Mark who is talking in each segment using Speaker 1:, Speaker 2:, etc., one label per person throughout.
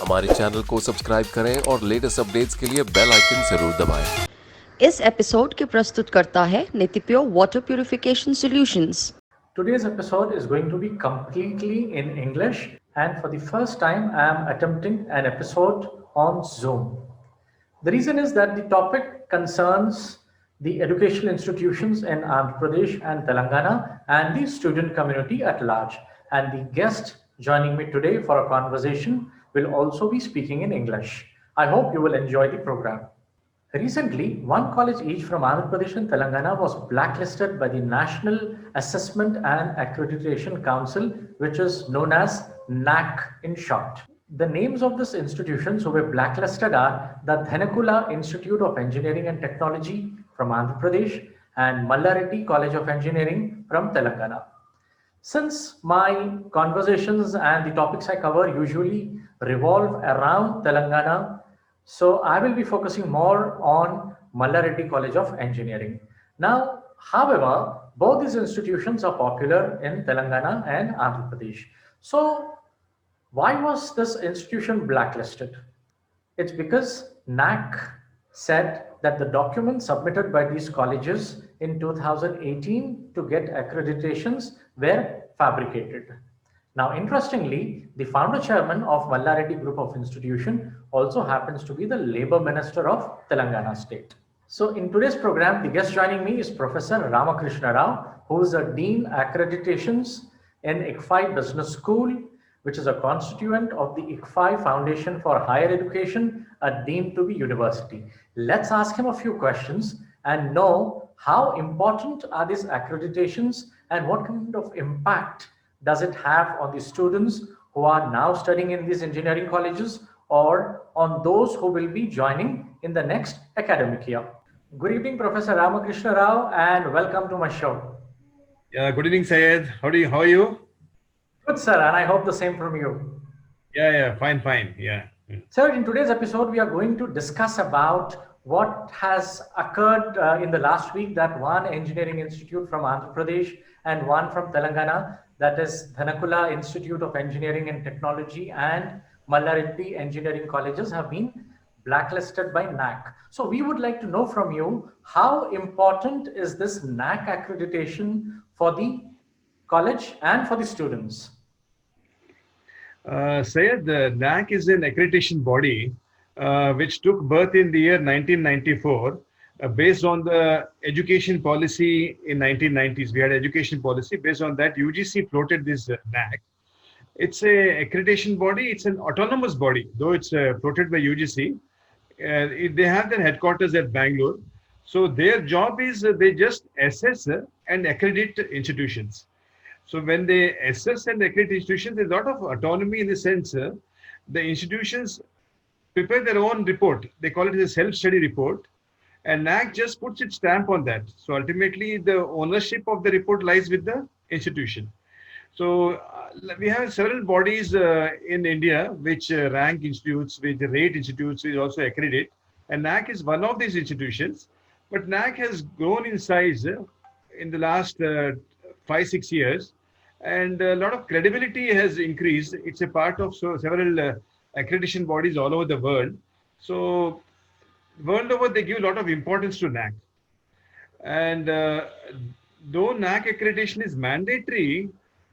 Speaker 1: हमारे चैनल को सब्सक्राइब करें और लेटेस्ट अपडेट्स के लिए बेल आइकन जरूर दबाएं।
Speaker 2: इस एपिसोड के प्रस्तुत करता है नीतिप्यो water purification solutions.
Speaker 3: Today's episode is going to be completely in English, and for the first time, I am attempting an episode on Zoom. The reason is that the topic concerns the educational institutions in Andhra Pradesh and Telangana and the student community at large. And the guest joining me today for a conversation will also be speaking in English. I hope you will enjoy the program. Recently, one college each from Andhra Pradesh and Telangana was blacklisted by the National Assessment and Accreditation Council, which is known as NAC in short. The names of these institutions who were blacklisted are the Dhenakula Institute of Engineering and Technology from Andhra Pradesh and Mallareddy College of Engineering from Telangana. Since my conversations and the topics I cover usually revolve around Telangana, so I will be focusing more on Mallareddy College of Engineering. Now, however, both these institutions are popular in Telangana and Andhra Pradesh. So, why was this institution blacklisted? It's because NAC said that the documents submitted by these colleges in 2018 to get accreditations were fabricated. Now, interestingly, the founder chairman of Mallareddy Group of Institution also happens to be the Labor Minister of Telangana State. So, in today's program, the guest joining me is Professor Ramakrishna Rao, who is a Dean Accreditations in ICFI Business School, which is a constituent of the ICFI Foundation for Higher Education, a deemed to be university. Let's ask him a few questions and know how important are these accreditations and what kind of impact does it have on the students who are now studying in these engineering colleges or on those who will be joining in the next academic year. Good evening, Professor Ramakrishna Rao, and welcome to my show.
Speaker 4: Yeah, good evening, Syed. How are you?
Speaker 3: Good, sir, and I hope the same from you.
Speaker 4: Yeah, fine. Yeah.
Speaker 3: Sir, in today's episode, we are going to discuss about what has occurred in the last week, that one engineering institute from Andhra Pradesh and one from Telangana, that is Dhanakula Institute of Engineering and Technology and Mallareddy Engineering Colleges, have been blacklisted by NAC. So we would like to know from you, how important is this NAC accreditation for the college and for the students?
Speaker 4: Syed, the NAC is an accreditation body which took birth in the year 1994 based on the education policy in 1990s. We had education policy. Based on that, UGC floated this NAC. It's a accreditation body. It's an autonomous body, though it's floated by UGC. They have their headquarters at Bangalore. So their job is they just assess and accredit institutions. So when they assess and accredit institutions, there's a lot of autonomy in the sense the institutions prepare their own report. They call it a self-study report, and NAC just puts its stamp on that. So ultimately, the ownership of the report lies with the institution. So we have several bodies in India which rank institutes, which rate institutes, which also accredit, and NAC is one of these institutions. But NAC has grown in size in the last 5-6 years, and a lot of credibility has increased. It's a part of several accreditation bodies all over the world. So world over, they give a lot of importance to NAC. And though NAC accreditation is mandatory,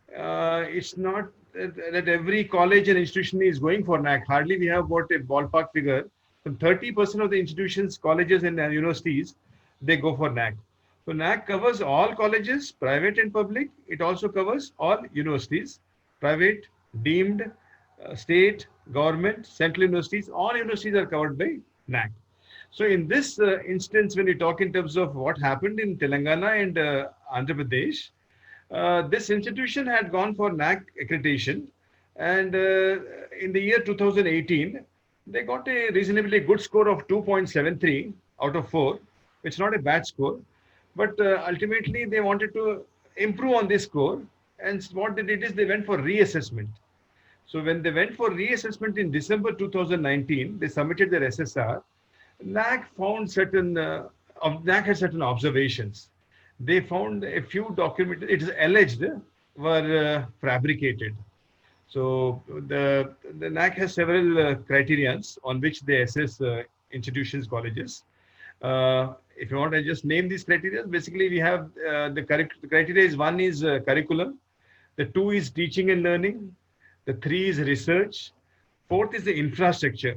Speaker 4: it's not that every college and institution is going for NAC. Hardly we have about a ballpark figure. Some 30% of the institutions, colleges and universities, they go for NAC. So NAC covers all colleges, private and public. It also covers all universities, private, deemed, state, government, central universities. All universities are covered by NAC. So in this instance, when we talk in terms of what happened in Telangana and Andhra Pradesh, this institution had gone for NAC accreditation. And in the year 2018, they got a reasonably good score of 2.73 out of 4. It's not a bad score. But ultimately, they wanted to improve on this score. And what they did is they went for reassessment. So when they went for reassessment in December 2019, they submitted their SSR. NAC found NAC had certain observations. They found a few documents, it is alleged, were fabricated. So the NAC has several criterions on which they assess institutions, colleges. If you want, I just name these criteria. Basically, we have the criteria is one is curriculum, the two is teaching and learning, the three is research, fourth is the infrastructure,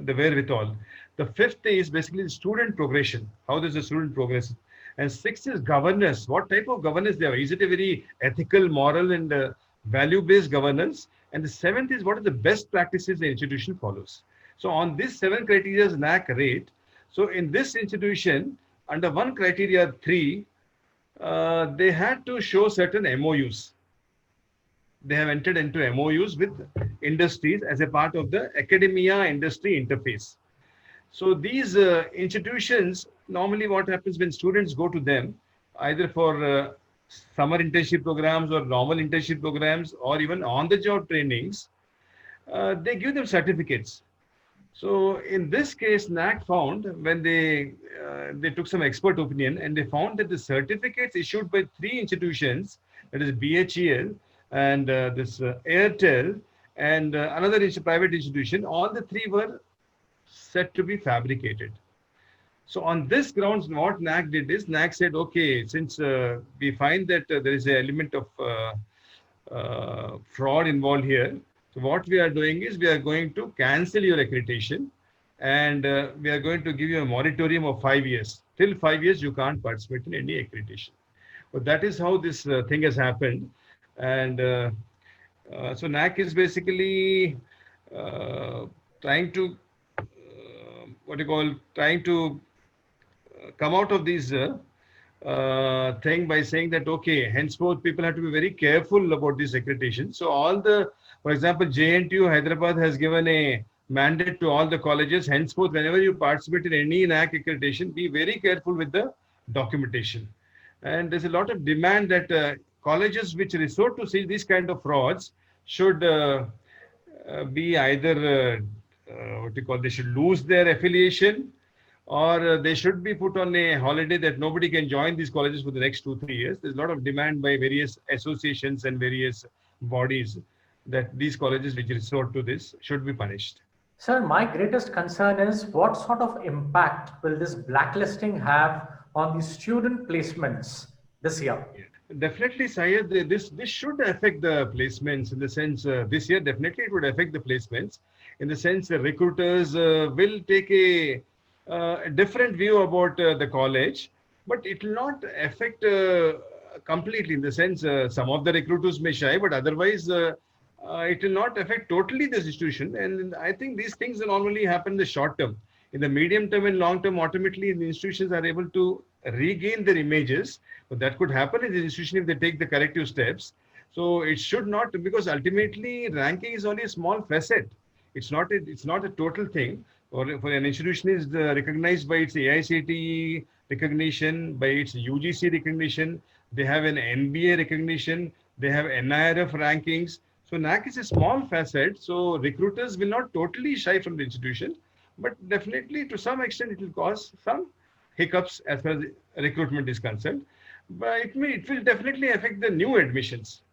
Speaker 4: the wherewithal. The fifth is basically the student progression. How does the student progress? And sixth is governance. What type of governance they have? Is it a very ethical, moral, and value-based governance? And the seventh is what are the best practices the institution follows. So on this 7 criteria, NAC rate. So in this institution, under one criteria 3, they had to show certain MOUs. They have entered into MOUs with industries as a part of the academia industry interface. So these institutions, normally what happens when students go to them, either for summer internship programs or normal internship programs or even on-the-job trainings, they give them certificates. So in this case, NAC found when they took some expert opinion and they found that the certificates issued by 3 institutions, that is BHEL and this Airtel and another private institution, all the 3 were said to be fabricated. So on this grounds, what NAC did is NAC said, okay, since we find that there is an element of fraud involved here, so what we are doing is we are going to cancel your accreditation and we are going to give you a moratorium of 5 years. Till 5 years, you can't participate in any accreditation. But that is how this thing has happened. And so NAC is basically trying to, trying to come out of this thing by saying that, okay, henceforth people have to be very careful about this accreditation. So all the, for example, JNTU Hyderabad has given a mandate to all the colleges, henceforth, whenever you participate in any NAC accreditation, be very careful with the documentation. And there's a lot of demand that colleges which resort to see these kind of frauds should be either, they should lose their affiliation or they should be put on a holiday that nobody can join these colleges for the next 2-3 years. There's a lot of demand by various associations and various bodies that these colleges which resort to this should be punished.
Speaker 3: Sir, my greatest concern is what sort of impact will this blacklisting have on the student placements this year?
Speaker 4: Definitely, Syed, this should affect the placements in the sense this year definitely it would affect the placements in the sense recruiters will take a different view about the college, but it will not affect completely in the sense some of the recruiters may shy, but otherwise it will not affect totally this institution. And I think these things normally happen in the short term. In the medium term and long term, ultimately the institutions are able to regain their images. But that could happen in the institution if they take the corrective steps. So it should not, because ultimately ranking is only a small facet. It's not a total thing. Or for an institution is recognized by its AICTE recognition, by its UGC recognition. They have an NBA recognition. They have NIRF rankings. So NAC is a small facet. So recruiters will not totally shy from the institution, but definitely to some extent it will cause some hiccups as far as recruitment is concerned. But it will definitely affect the new admissions.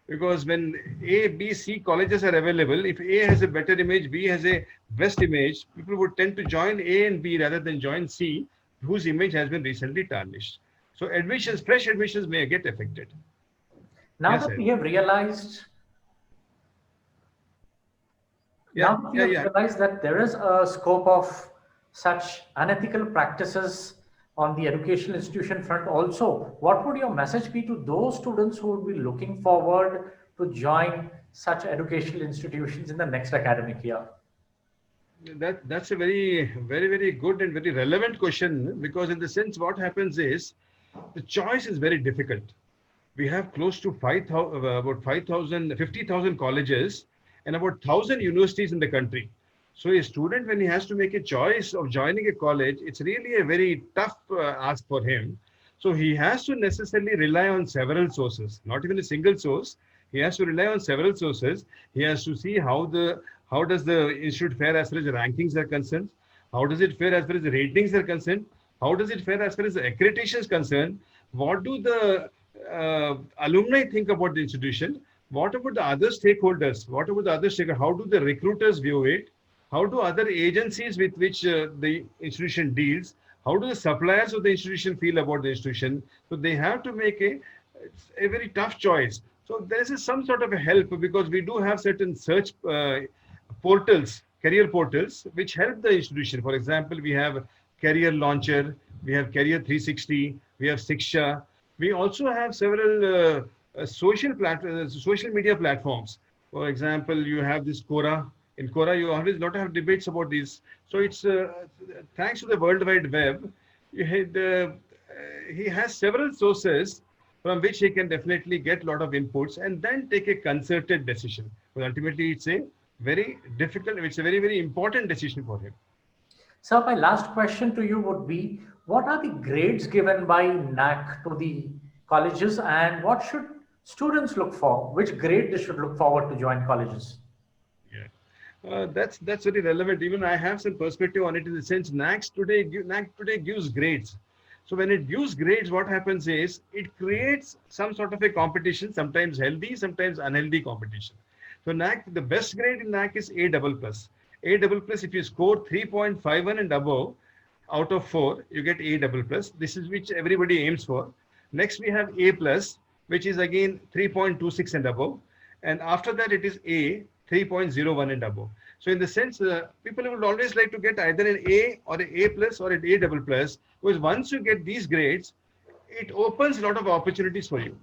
Speaker 4: Because when A, B, C colleges are available, if A has a better image, B has a best image, people would tend to join A and B rather than join C, whose image has been recently tarnished. So admissions, fresh admissions may get affected.
Speaker 3: Now that we have realized, realized that there is a scope of such unethical practices on the educational institution front also, what would your message be to those students who would be looking forward to join such educational institutions in the next academic year?
Speaker 4: That's a very, very, very good and very relevant question, because in the sense what happens is the choice is very difficult. We have close to 50,000 colleges and about 1,000 universities in the country. So a student, when he has to make a choice of joining a college, it's really a very tough ask for him. So he has to necessarily rely on several sources, not even a single source. He has to rely on several sources. He has to see how does the institute fare as far as the rankings are concerned? How does it fare as far as the ratings are concerned? How does it fare as far as the accreditation is concerned? What do the alumni think about the institution? What about the other stakeholders? What about the other stakeholders? How do the recruiters view it? How do other agencies with which the institution deals? How do the suppliers of the institution feel about the institution? So they have to make a very tough choice. So there is some sort of a help, because we do have certain search portals, career portals, which help the institution. For example, we have Career Launcher, we have Career 360, we have Siksha. We also have several social media platforms. For example, you have this Quora. In Quora, you always lot of debates about this. So it's thanks to the World Wide Web, he has several sources from which he can definitely get a lot of inputs and then take a concerted decision. But ultimately, it's a very difficult, it's a very, very important decision for him.
Speaker 3: So my last question to you would be, what are the grades given by NAC to the colleges, and what should students look for? Which grade they should look forward to join colleges?
Speaker 4: Yeah, that's very relevant. Even I have some perspective on it, in the sense NAC today gives grades. So when it gives grades, what happens is it creates some sort of a competition, sometimes healthy, sometimes unhealthy competition. So NAC, the best grade in NAC is A++. A++, if you score 3.51 and above out of 4, you get A++. This is which everybody aims for. Next, we have A+, which is again 3.26 and above. And after that, it is A, 3.01 and above. So in the sense, people would always like to get either an A or an A+ or an A++, because once you get these grades, it opens a lot of opportunities for you.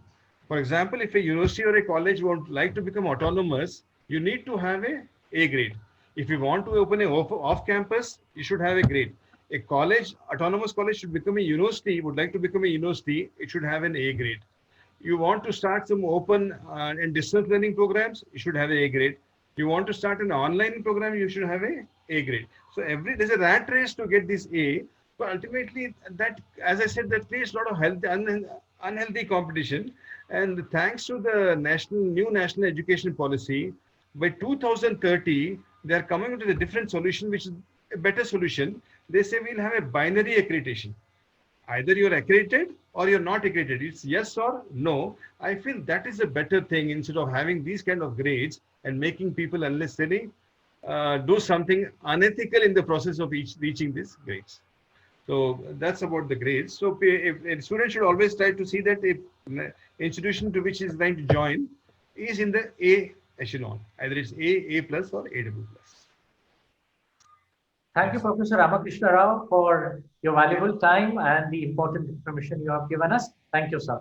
Speaker 4: For example, if a university or a college would like to become autonomous, you need to have an A grade. If you want to open an off-campus, you should have a grade. A college, autonomous college should become a university, would like to become a university, it should have an A grade. You want to start some open and distance learning programs, you should have an A grade. You want to start an online program, you should have a A grade. So there's a rat race to get this A, but ultimately that, as I said, that creates a lot of unhealthy competition. And thanks to the new national education policy, by 2030, they are coming up with a different solution, which is a better solution. They say we'll have a binary accreditation. Either you're accredited or you're not accredited. It's yes or no. I feel that is a better thing, instead of having these kind of grades and making people unnecessarily do something unethical in the process of reaching these grades. So that's about the grades. So if a student should always try to see that an institution to which he is going to join is in the A echelon. Either it's A+, or A++.
Speaker 3: Thank you, Professor Ramakrishna Rao, for your valuable time and the important information you have given us. Thank you, sir.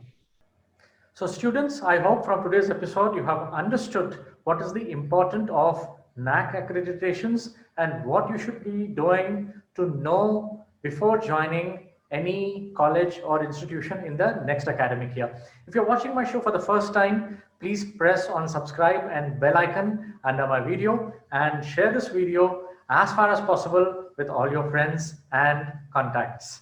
Speaker 3: So students, I hope from today's episode you have understood what is the importance of NAC accreditations and what you should be doing to know before joining any college or institution in the next academic year. If you're watching my show for the first time, please press on subscribe and bell icon under my video, and share this video as far as possible with all your friends and contacts.